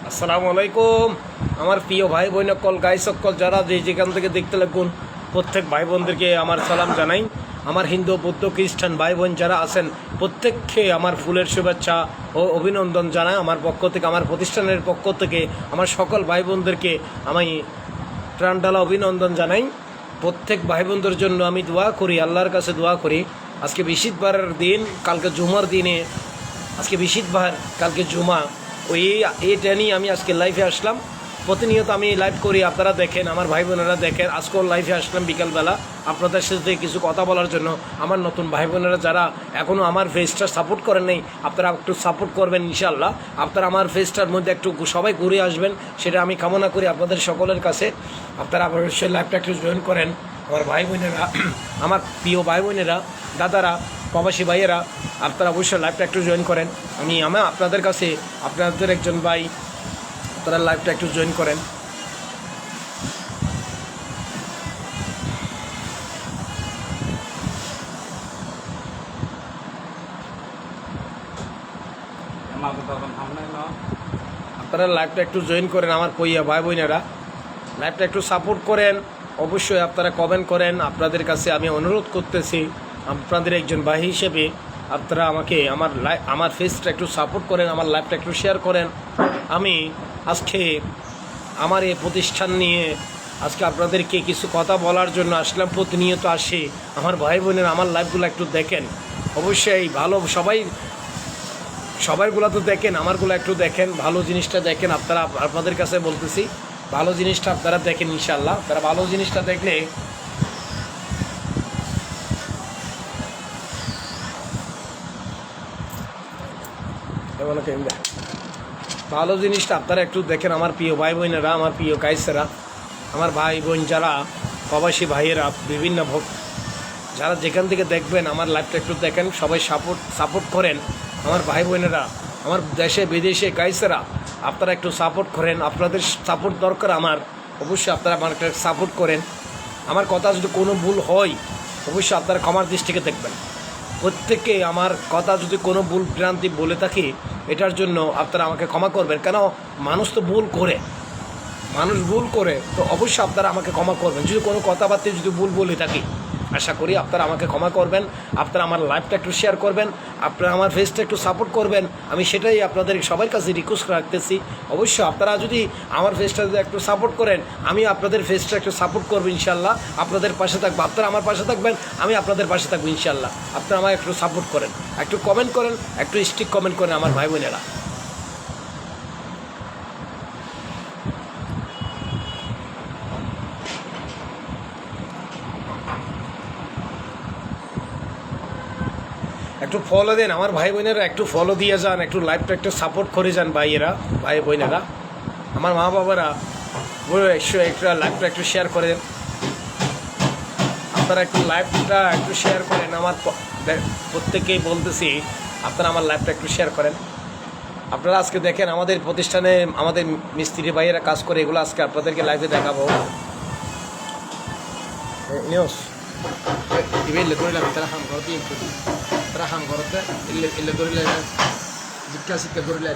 আসসালামু আলাইকুম আমার প্রিয় ভাই বোন সকল গাই সকল যারা যেখান থেকে দেখতে লাগুন প্রত্যেক ভাই বোনদেরকে আমার সালাম জানাই। আমার হিন্দু বৌদ্ধ খ্রিস্টান ভাই বোন যারা আছেন প্রত্যেককে আমার ফুলের শুভেচ্ছা ও অভিনন্দন জানাই আমার পক্ষ থেকে, আমার প্রতিষ্ঠানের পক্ষ থেকে আমার সকল ভাই বোনদেরকে আমি প্রাণঢালা অভিনন্দন জানাই। প্রত্যেক ভাই বোনদের জন্য আমি দোয়া করি, আল্লাহর কাছে দোয়া করি। আজকে বৃহস্পতিবারের দিন, কালকে জুমার দিনে, আজকে বৃহস্পতিবার কালকে জুমা, ওই এটা নিয়ে আমি আজকে লাইভে আসলাম। প্রতিনিয়ত আমি লাইভ করি, আপনারা দেখেন, আমার ভাই বোনেরা দেখেন। আজকেও লাইভে আসলাম বিকালবেলা আপনাদের সাথে কিছু কথা বলার জন্য। আমার নতুন ভাই বোনেরা যারা এখনও আমার ফেসটা সাপোর্ট করেন নাই, আপনারা একটু সাপোর্ট করবেন ইনশাআল্লাহ। আপনারা আমার ফেসটার মধ্যে একটু সবাই ঘুরে আসবেন, সেটা আমি কামনা করি আপনাদের সকলের কাছে। আপনারা অবশ্যই লাইভটা একটু জয়েন করেন। আমার ভাই বোনেরা, আমার প্রিয় ভাই বোনেরা, দাদারা, প্রবাসী ভাইয়েরা, আপনারা অবশ্যই লাইভটা একটু জয়েন করেন। আমি আপনাদের কাছে, আপনাদের একজন ভাই, আপনারা লাইভটা একটু জয়েন করেন। আপনারা লাইভটা একটু জয়েন করেন আমার কইয়া ভাই বোনেরা, লাইভটা একটু সাপোর্ট করেন। অবশ্যই আপনারা কমেন্ট করেন। আপনাদের কাছে আমি অনুরোধ করতেছি, আপনাদের একজন ভাই হিসেবে আপনারা আমাকে আমার ফেসটা একটু সাপোর্ট করেন, আমার লাইভটা একটু শেয়ার করেন। আমি আজকে আমার এই প্রতিষ্ঠান নিয়ে আজকে আপনাদেরকে কিছু কথা বলার জন্য আসলাম। প্রতিনিয়ত আসি, আমার ভাই বোনের আমার লাইভগুলো একটু দেখেন। অবশ্যই ভালো, সবাইগুলো তো দেখেন, আমারগুলো একটু দেখেন, ভালো জিনিসটা দেখেন। আপনাদের কাছে বলতেছি, ভালো জিনিসটা আপনারা দেখেন ইনশাআল্লাহ। আপনারা ভালো জিনিসটা দেখলে ভালো জিনিসটা আপনারা একটু দেখেন। আমার প্রিয় ভাই বোনেরা, আমার প্রিয় গাইসেরা, আমার ভাই বোন যারা প্রবাসী ভাইয়েরা, বিভিন্ন যারা যেখান থেকে দেখবেন আমার লাইভটা একটু দেখেন, সবাই সাপোর্ট করেন। আমার ভাই বোনেরা, আমার দেশে বিদেশে গাইসেরা, আপনারা একটু সাপোর্ট করেন। আপনাদের সাপোর্ট দরকার আমার। অবশ্যই আপনারা আমাকে সাপোর্ট করেন। আমার কথা যদি কোনো ভুল হয়, অবশ্যই আপনারা ক্ষমার দৃষ্টিকে দেখবেন। প্রত্যেকে আমার কথা যদি কোনো ভুল ভ্রান্তি বলে থাকি, এটার জন্য আপনারা আমাকে ক্ষমা করবেন। কেন, মানুষ তো ভুল করে, তো অবশ্যই আপনারা আমাকে ক্ষমা করবেন। যদি কোনো কথাবার্তা যদি ভুল বলে থাকি, আশা করি আপনারা আমাকে ক্ষমা করবেন। আপনারা আমার লাইভটা একটু শেয়ার করবেন, আপনারা আমার ফেসটা একটু সাপোর্ট করবেন। আমি সেটাই আপনাদের সবার কাছে রিকোয়েস্ট রাখতেছি। অবশ্যই আপনারা যদি আমার ফেসটা যদি একটু সাপোর্ট করেন, আমি আপনাদের ফেসটা একটু সাপোর্ট করবো ইনশাআল্লাহ। আপনাদের পাশে থাকবো, আপনারা আমার পাশে থাকবেন, আমি আপনাদের পাশে থাকবো ইনশাআল্লাহ। আপনারা আমাকে একটু সাপোর্ট করেন, একটু কমেন্ট করেন, একটু স্টিক কমেন্ট করেন আমার ভাই বোনেরা। একটু ফলো দেন আমার ভাই বোনেরা, একটু ফলো দিয়ে যান, একটু লাইভটা একটু সাপোর্ট করে যান ভাইয়েরা, ভাই বোনেরা, আমার মা বাবারা। একটু লাইভটা একটু শেয়ার করেন। আপনারা একটু লাইভটা একটু শেয়ার করেন। আমার প্রত্যেকেই বলতেছি, আপনারা আমার লাইভটা একটু শেয়ার করেন। আপনারা আজকে দেখেন আমাদের প্রতিষ্ঠানে আমাদের মিস্ত্রি ভাইয়েরা কাজ করে, এগুলো আজকে আপনাদেরকে লাইভে দেখাবো। নিউজ ইবেলে ধরিলাম, তারা হাম করতে তারা হাম করতে ইলে ধরিলে জিজ্ঞা শিক্ষা ধরিলে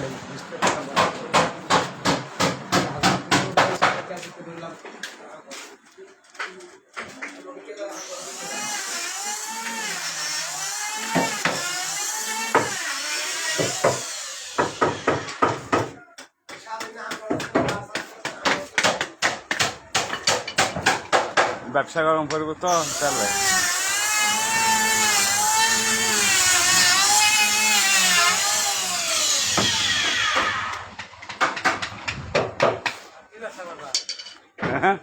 ব্যবসা গরম করবো তো চলবে। হ্যাঁ,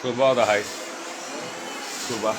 so about the height. সুবা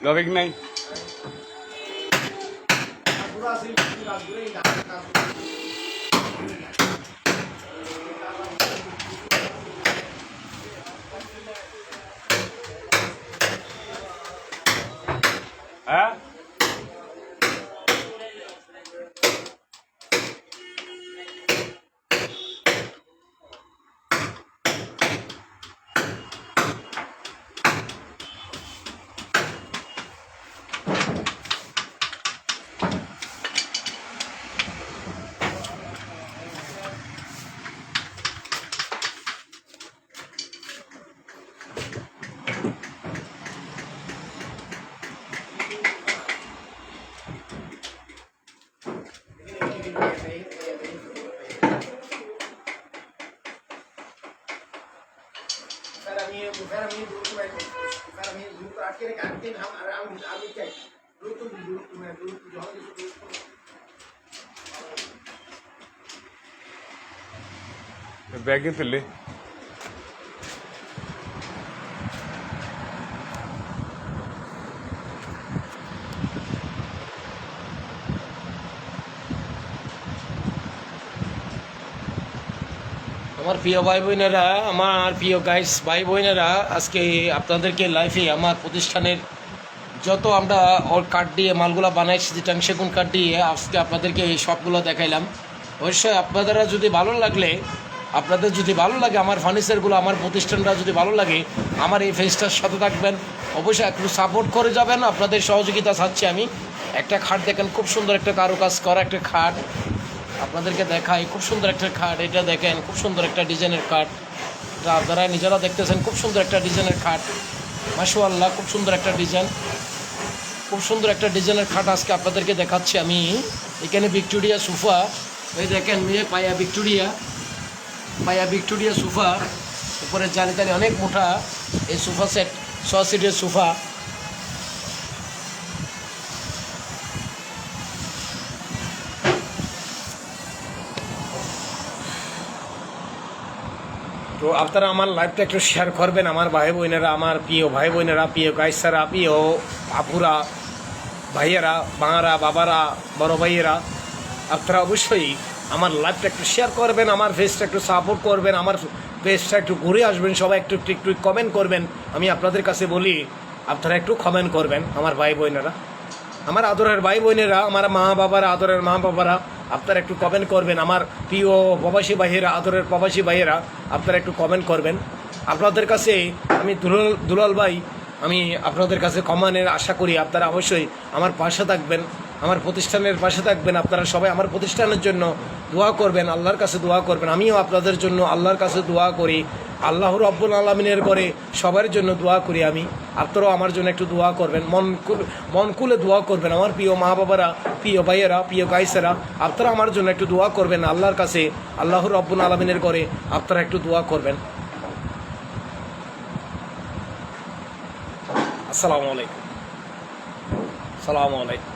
লবিক নাই হ্যাঁ ব্যাগে তুললে আমার প্রিয় ভাই বোনেরা, আমার প্রিয় গাইস ভাই বোনেরা, আজকে আপনাদেরকে লাইফে আমার প্রতিষ্ঠানের যত আমরা ওর কাঠ দিয়ে মালগুলো বানাইছি, যেটাং সেগুন কাঠ দিয়ে, আজকে আপনাদেরকে এই সবগুলো দেখাইলাম। অবশ্যই আপনারা যদি ভালো লাগলে, আপনাদের যদি ভালো লাগে আমার ফার্নিচারগুলো, আমার প্রতিষ্ঠানটা যদি ভালো লাগে, আমার এই ফেসটার সাথে থাকবেন, অবশ্যই একটু সাপোর্ট করে যাবেন। আপনাদের সহযোগিতা চাচ্ছি আমি। একটা খাট দেখেন, খুব সুন্দর একটা কারুকাজ করা একটা খাট আপনাদেরকে দেখাই। খুব সুন্দর একটা খাট, এটা দেখেন খুব সুন্দর একটা ডিজাইনের খাট, এটা আপনারা নিজেরা দেখতেছেন। খুব সুন্দর একটা ডিজাইনের খাট, মাশাআল্লাহ, খুব সুন্দর একটা ডিজাইন, খুব সুন্দর একটা ডিজাইনের খাট আজকে আপনাদেরকে দেখাচ্ছি আমি। এখানে ভিক্টোরিয়া সোফা, এই দেখেন মেয়ে পায়া ভিক্টোরিয়া সোফা, উপরে জালি জালি অনেক মোটা এই সোফা সেট, 6 সিটের সোফা। তো আপনারা আমার লাইভটা একটু শেয়ার করবেন, আমার ভাই বোনেরা, আমার প্রিয় ভাই বোনেরা, প্রিয় গাইসারা, প্রিয় আপুরা, ভাইয়েরা, বাঙারা, বাবারা, বড় ভাইয়েরা, আপনারা অবশ্যই আমার লাইভটা একটু শেয়ার করবেন, আমার ফেসটা একটু সাপোর্ট করবেন, আমার ফেসটা একটু ঘুরে আসবেন, সবাই একটু একটু একটু কমেন্ট করবেন। আমি আপনাদের কাছে বলি আপনারা একটু কমেন্ট করবেন, আমার ভাই বোনেরা, আমার আদরের ভাই বোনেরা, আমার মা বাবারা, আদরের মা বাবারা, আপনারা একটু কমেন্ট করবেন। আমার প্রিয় প্রবাসী ভাইয়েরা, আদরের প্রবাসী ভাইয়েরা, আপনারা একটু কমেন্ট করবেন। আপনাদের কাছে আমি দুলাল ভাই, আমি আপনাদের কাছে কমেন্টের আশা করি। আপনারা অবশ্যই আমার পাশে থাকবেন, আমার প্রতিষ্ঠানের পাশে থাকবেন। আপনারা সবাই আমার প্রতিষ্ঠানের জন্য দোয়া করবেন, আল্লাহর কাছে দোয়া করবেন। আমিও আপনাদের জন্য আল্লাহর কাছে দোয়া করি, আল্লাহ রাব্বুল আলামিনের করে সবার জন্য দোয়া করি আমি। আপনারাও আমার জন্য একটু দোয়া করবেন, মন খুলে দোয়া করবেন। আমার প্রিয় মা বাবারা, প্রিয় ভাইয়েরা, প্রিয় গাইসেরা, আপনারা আমার জন্য একটু দোয়া করবেন আল্লাহর কাছে, আল্লাহ রাব্বুল আলামিনের করে আপনারা একটু দোয়া করবেন। আসসালামু আলাইকুম।